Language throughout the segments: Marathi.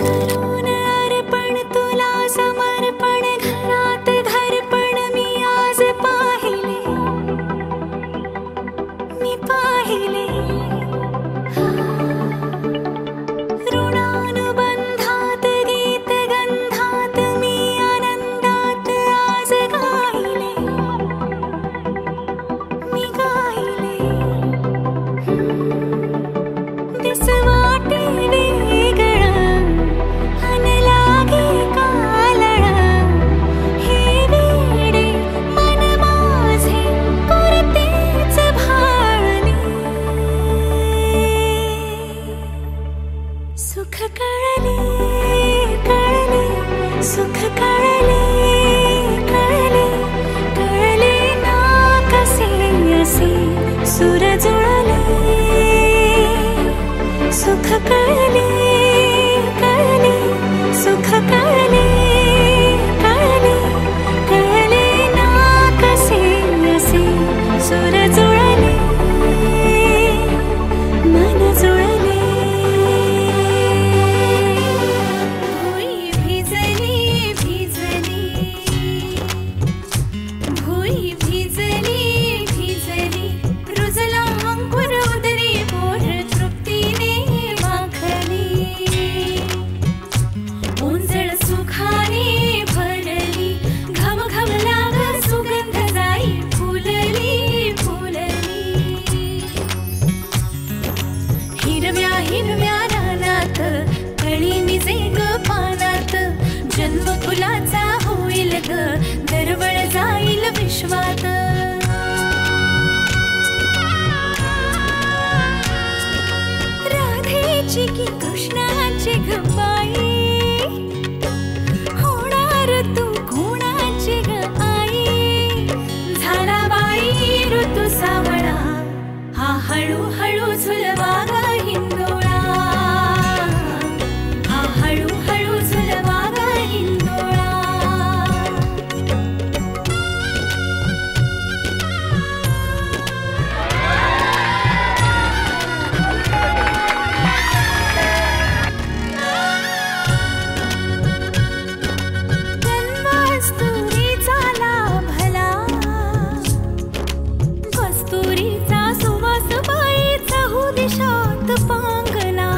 करून अर्पण तुला समर्पण घरात घरपण मी आज पाहिले ऋणानुबंधात गीत गंधात मी आनंदात आज गायले मी गायले दिस वाटे वेगळं अन लागे कालळं हे वेडे मन माझे करतेच भाळणी सुख कळले कळले सुख कळले कळले कळले ना कसे असे सुर जुळले सुख कळले कळले सुख कळले कळले कळले ना कसे असे सुर जुळले मन जुळले भुई भिजली भिजली भुई भिजली भिजली रुजला अंकुर उदरी बोर तृप्तीने माखली उंजळ सुखाने भरली घम घम लाग सुगंध जाई फुलली फुलली हिरव्या हिरव्या रानात कळी निजे ग पानात जन्म फुलाचा होईल ग दरवळ जाईल विश्वात राधेची की कृष्णाची ग बाई होणार तू कोणाची ग आई झाला बाई ऋतू सावळा हा हळू हळू झुलवा ग हिंदोळा हा हळू हळू झुलवा ग हिंदोळा कस्तुरीचा लाभला कस्तुरीचा सुवास बाईचा दिशात पांगला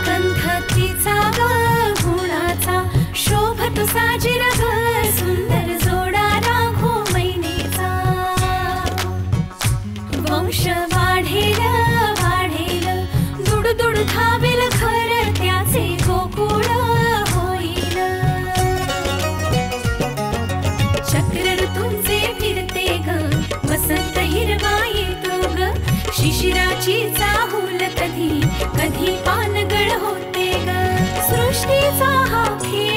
गंधतीचा ग गुणाचा शोभत साजिर ग सुंदर जोडा राघो मैनेचा वंश वाढेल वाढेल दुड दुड धावेल घर त्याचे गोकुळ होईल चक्र ऋतूंचे फिरते ग वसंत हिरवा येतो ग शिशिराची चाहूल कधी कधी पानगळ होते ग सृष्टीचा हा खेळ